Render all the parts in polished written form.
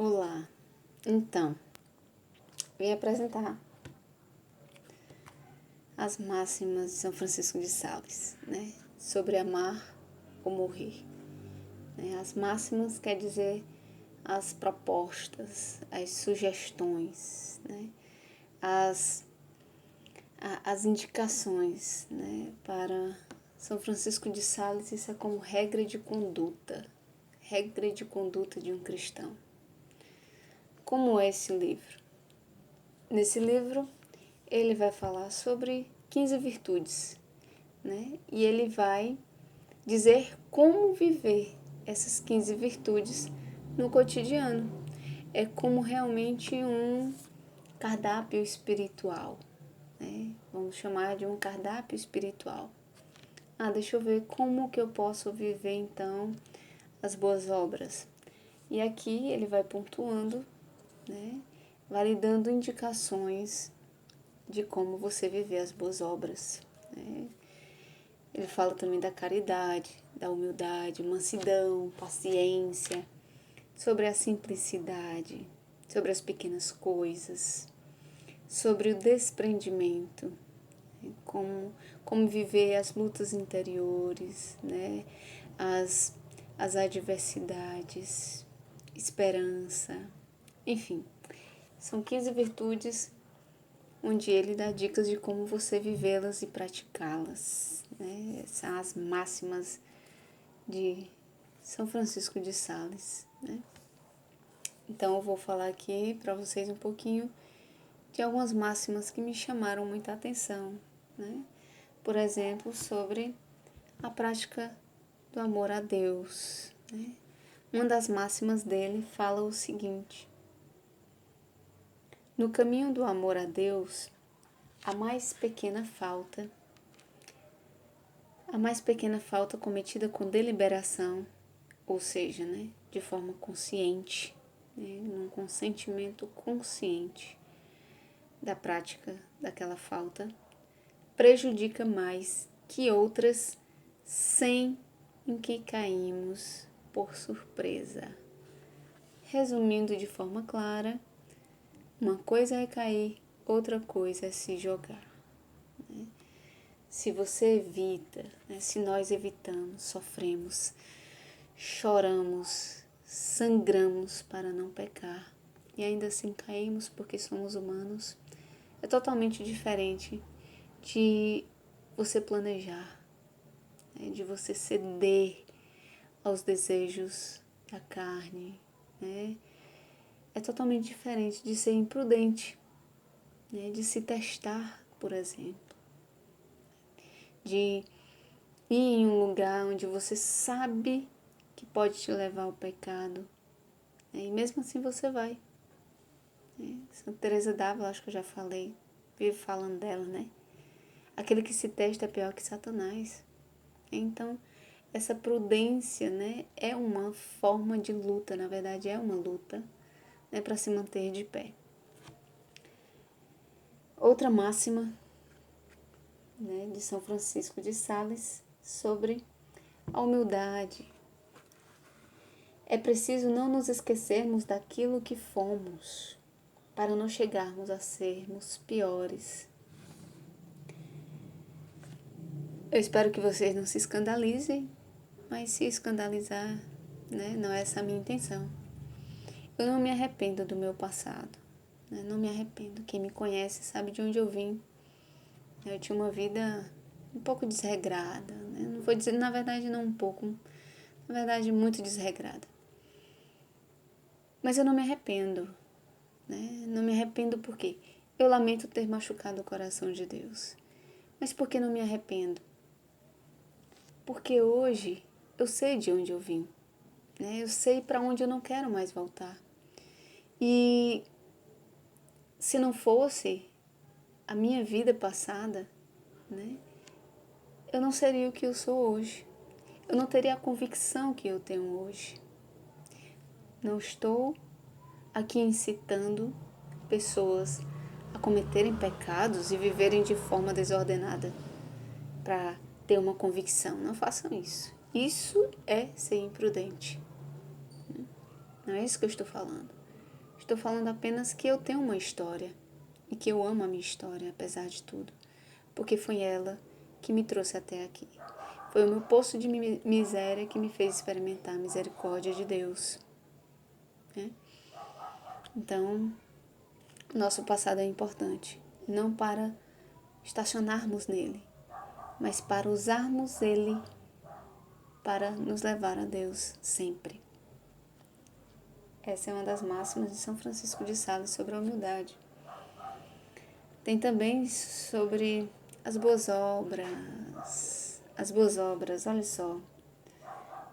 Olá, então, vim apresentar as máximas de São Francisco de Sales, né? Sobre amar ou morrer. As máximas quer dizer as propostas, as sugestões, né? As indicações, né? Para São Francisco de Sales, isso é como regra de conduta de um cristão. Como é esse livro? Nesse livro, ele vai falar sobre 15 virtudes, né? E ele vai dizer como viver essas 15 virtudes no cotidiano. É como realmente um cardápio espiritual, né? Vamos chamar de um cardápio espiritual. Deixa eu ver como que eu posso viver, então, as boas obras. E aqui ele vai pontuando, né? Vai lhe dando indicações de como você viver as boas obras, né? Ele fala também da caridade, da humildade, mansidão, paciência, sobre a simplicidade, sobre as pequenas coisas, sobre o desprendimento, né? Como viver as lutas interiores, né? As adversidades, esperança, enfim. São 15 virtudes onde ele dá dicas de como você vivê-las e praticá-las, né? São as máximas de São Francisco de Sales, né? Então eu vou falar aqui para vocês um pouquinho de algumas máximas que me chamaram muita atenção, né? Por exemplo, sobre a prática do amor a Deus, né? Uma das máximas dele fala o seguinte: no caminho do amor a Deus, a mais pequena falta cometida com deliberação, ou seja, né, de forma consciente, né, num consentimento consciente da prática daquela falta, prejudica mais que outras sem em que caímos por surpresa. Resumindo de forma clara, uma coisa é cair, outra coisa é se jogar. Se você evita, né, se nós evitamos, sofremos, choramos, sangramos para não pecar e ainda assim caímos porque somos humanos, é totalmente diferente de você planejar, né, de você ceder aos desejos da carne, né? É totalmente diferente de ser imprudente, né, de se testar, por exemplo, de ir em um lugar onde você sabe que pode te levar ao pecado, né? E mesmo assim você vai, né? Santa Teresa d'Ávila, acho que eu já falei, vivo falando dela, né? Aquele que se testa é pior que Satanás. Então, essa prudência, né, é uma forma de luta, na verdade é uma luta, né, para se manter de pé. Outra máxima, né, de São Francisco de Sales sobre a humildade. É preciso não nos esquecermos daquilo que fomos, para não chegarmos a sermos piores. Eu espero que vocês não se escandalizem, mas se escandalizar, né, não é essa a minha intenção. Eu não me arrependo do meu passado, né, não me arrependo. Quem me conhece sabe de onde eu vim. Eu tinha uma vida um pouco desregrada, né? Não vou dizer, na verdade, não um pouco, na verdade, muito desregrada. Mas eu não me arrependo, né? Não me arrependo porque eu lamento ter machucado o coração de Deus. Mas por que não me arrependo? Porque hoje eu sei de onde eu vim, né? Eu sei para onde eu não quero mais voltar. E se não fosse a minha vida passada, né, eu não seria o que eu sou hoje. Eu não teria a convicção que eu tenho hoje. Não estou aqui incitando pessoas a cometerem pecados e viverem de forma desordenada para ter uma convicção. Não façam isso. Isso é ser imprudente. Não é isso que eu estou falando. Estou falando apenas que eu tenho uma história e que eu amo a minha história, apesar de tudo, porque foi ela que me trouxe até aqui. Foi o meu poço de miséria que me fez experimentar a misericórdia de Deus, né? Então, nosso passado é importante, não para estacionarmos nele, mas para usarmos ele para nos levar a Deus sempre. Essa é uma das máximas de São Francisco de Sales sobre a humildade. Tem também sobre as boas obras. As boas obras, olha só.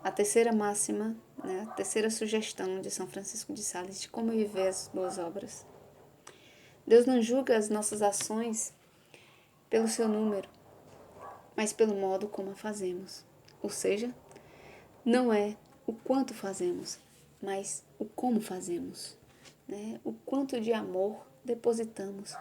A terceira máxima, né, a terceira sugestão de São Francisco de Sales de como viver as boas obras. Deus não julga as nossas ações pelo seu número, mas pelo modo como a fazemos. Ou seja, não é o quanto fazemos, mas o como fazemos, né? O quanto de amor depositamos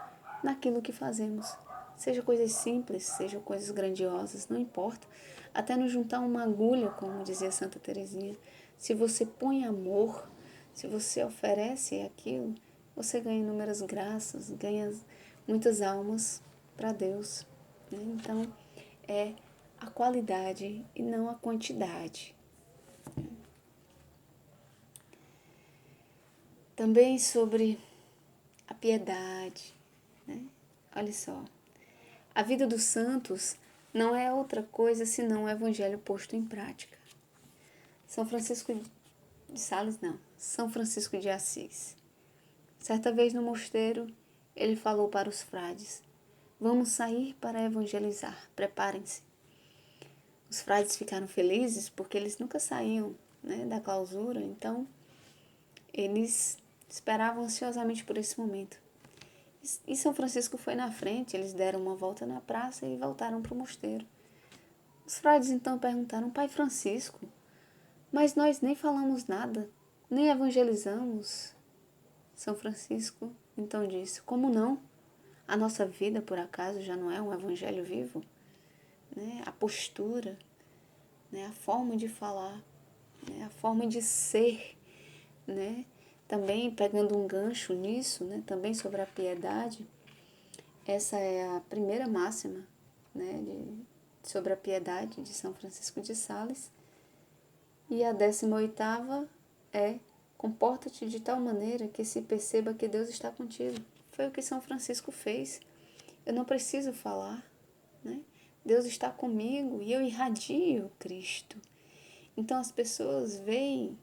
naquilo que fazemos. Seja coisas simples, seja coisas grandiosas, não importa. Até nos juntar uma agulha, como dizia Santa Teresinha. Se você põe amor, se você oferece aquilo, você ganha inúmeras graças, ganha muitas almas para Deus, né? Então, é a qualidade e não a quantidade. Também sobre a piedade, né? Olha só, a vida dos santos não é outra coisa senão o evangelho posto em prática. São Francisco de Sales, não, São Francisco de Assis. Certa vez no mosteiro, ele falou para os frades: vamos sair para evangelizar, preparem-se. Os frades ficaram felizes porque eles nunca saíam, né, da clausura, então eles esperavam ansiosamente por esse momento. E São Francisco foi na frente, eles deram uma volta na praça e voltaram para o mosteiro. Os frades então perguntaram: Pai Francisco, mas nós nem falamos nada, nem evangelizamos. São Francisco então disse: como não? A nossa vida, por acaso, já não é um evangelho vivo? Né? A postura, né? A forma de falar, né? A forma de ser, né? Também pegando um gancho nisso, né? Também sobre a piedade, essa é a primeira máxima, né? Sobre a piedade de São Francisco de Sales. E a 18ª é: comporta-te de tal maneira que se perceba que Deus está contigo. Foi o que São Francisco fez. Eu não preciso falar, né? Deus está comigo e eu irradio Cristo. Então as pessoas veem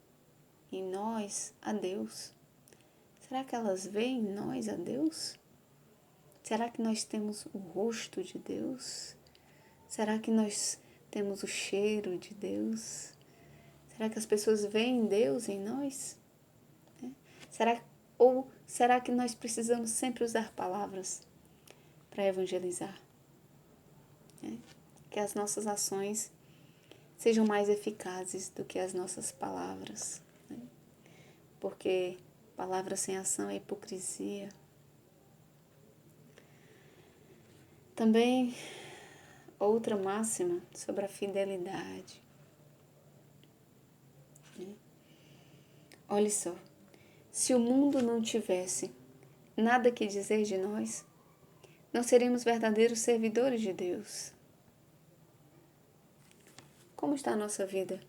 em nós a Deus. Será que elas veem em nós a Deus? Será que nós temos o rosto de Deus? Será que nós temos o cheiro de Deus? Será que as pessoas veem Deus em nós? Ou será que nós precisamos sempre usar palavras para evangelizar? Que as nossas ações sejam mais eficazes do que as nossas palavras, né? Porque palavra sem ação é hipocrisia. Também outra máxima sobre a fidelidade. Olha só, se o mundo não tivesse nada que dizer de nós, não seremos verdadeiros servidores de Deus. Como está a nossa vida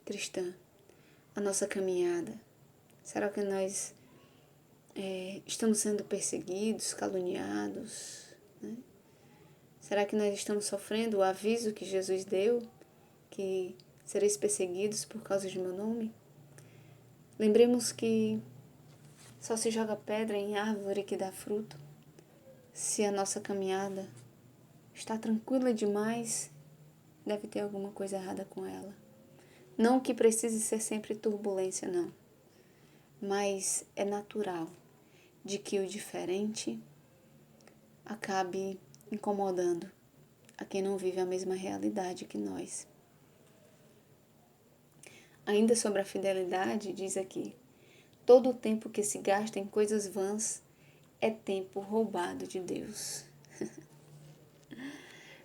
cristã? A nossa caminhada? Será que nós estamos sendo perseguidos, caluniados, né? Será que nós estamos sofrendo o aviso que Jesus deu, que sereis perseguidos por causa de meu nome? Lembremos que só se joga pedra em árvore que dá fruto. Se a nossa caminhada está tranquila demais, deve ter alguma coisa errada com ela. Não que precise ser sempre turbulência, não. Mas é natural de que o diferente acabe incomodando a quem não vive a mesma realidade que nós. Ainda sobre a fidelidade, diz aqui: todo o tempo que se gasta em coisas vãs é tempo roubado de Deus.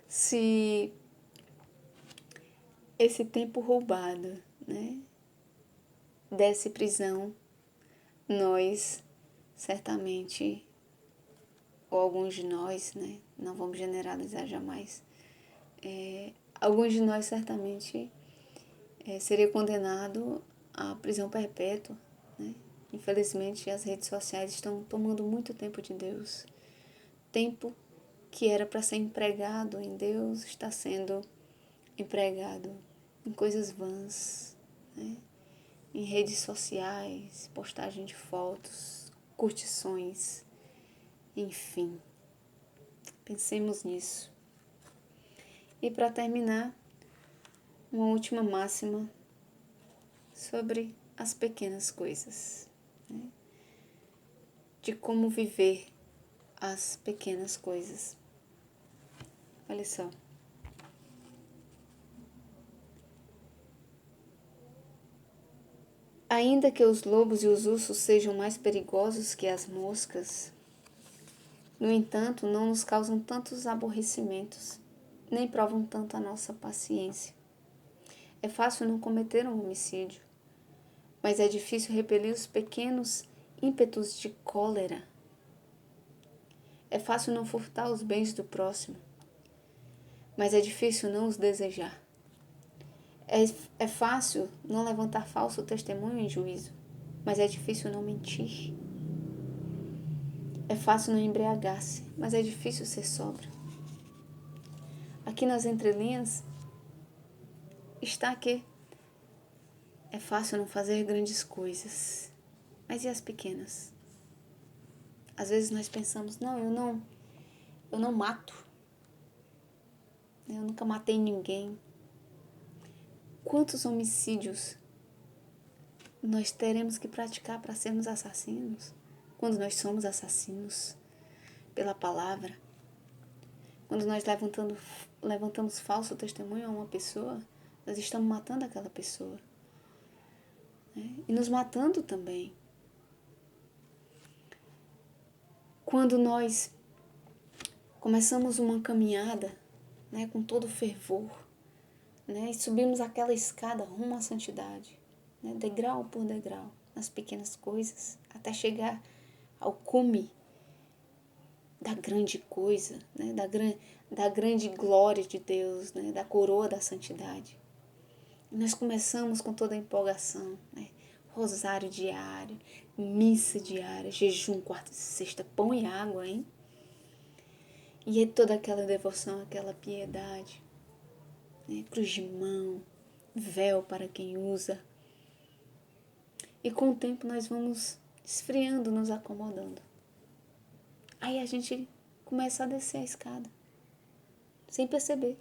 Se esse tempo roubado, né, desse prisão nós certamente, ou alguns de nós, né? Não vamos generalizar jamais. Alguns de nós certamente seria condenado à prisão perpétua, né? Infelizmente, as redes sociais estão tomando muito tempo de Deus. Tempo que era para ser empregado em Deus está sendo empregado em coisas vãs, né? Em redes sociais, postagem de fotos, curtições, enfim. Pensemos nisso. E para terminar, uma última máxima sobre as pequenas coisas, né? De como viver as pequenas coisas. Olha só. Ainda que os lobos e os ursos sejam mais perigosos que as moscas, no entanto, não nos causam tantos aborrecimentos, nem provam tanto a nossa paciência. É fácil não cometer um homicídio, mas é difícil repelir os pequenos ímpetos de cólera. É fácil não furtar os bens do próximo, mas é difícil não os desejar. É fácil não levantar falso testemunho em juízo, mas é difícil não mentir. É fácil não embriagar-se, mas é difícil ser sóbrio. Aqui nas entrelinhas está que é fácil não fazer grandes coisas, mas e as pequenas? Às vezes nós pensamos, não, eu não mato. Eu nunca matei ninguém. Quantos homicídios nós teremos que praticar para sermos assassinos? Quando nós somos assassinos pela palavra, quando nós levantamos falso testemunho a uma pessoa, nós estamos matando aquela pessoa, né? E nos matando também. Quando nós começamos uma caminhada, né, com todo fervor, né, e subimos aquela escada rumo à santidade, né, degrau por degrau, nas pequenas coisas, até chegar ao cume da grande coisa, né, da grande glória de Deus, né, da coroa da santidade. E nós começamos com toda a empolgação, né, rosário diário, missa diária, jejum quarta e sexta, pão e água, hein? E aí toda aquela devoção, aquela piedade, né, cruz de mão, véu para quem usa. E com o tempo nós vamos esfriando, nos acomodando. Aí a gente começa a descer a escada, sem perceber.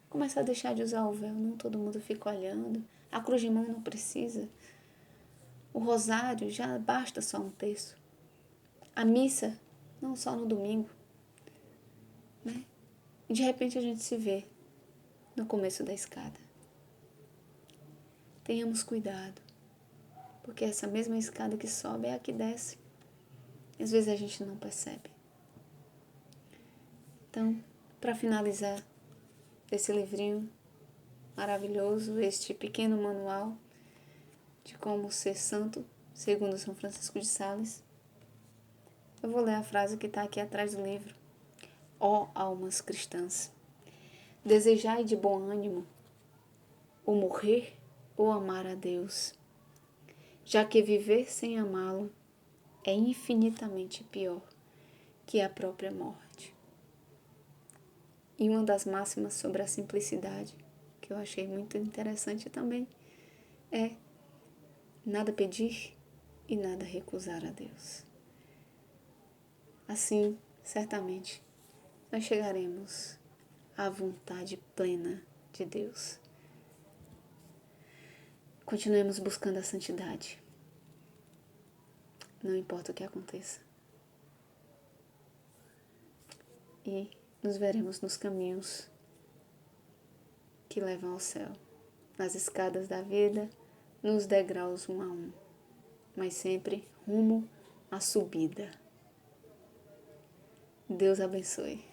Começa a deixar de usar o véu, não todo mundo fica olhando. A cruz de mão não precisa. O rosário já basta só um terço. A missa, não só no domingo, né? E de repente a gente se vê no começo da escada. Tenhamos cuidado, porque essa mesma escada que sobe é a que desce. Às vezes a gente não percebe. Então, para finalizar esse livrinho maravilhoso, este pequeno manual de como ser santo, segundo São Francisco de Sales, eu vou ler a frase que está aqui atrás do livro. Ó almas cristãs, desejai de bom ânimo ou morrer ou amar a Deus, já que viver sem amá-lo é infinitamente pior que a própria morte. E uma das máximas sobre a simplicidade, que eu achei muito interessante também, é nada pedir e nada recusar a Deus. Assim, certamente, nós chegaremos à vontade plena de Deus. Continuemos buscando a santidade, não importa o que aconteça. E nos veremos nos caminhos que levam ao céu, nas escadas da vida, nos degraus um a um, mas sempre rumo à subida. Deus abençoe.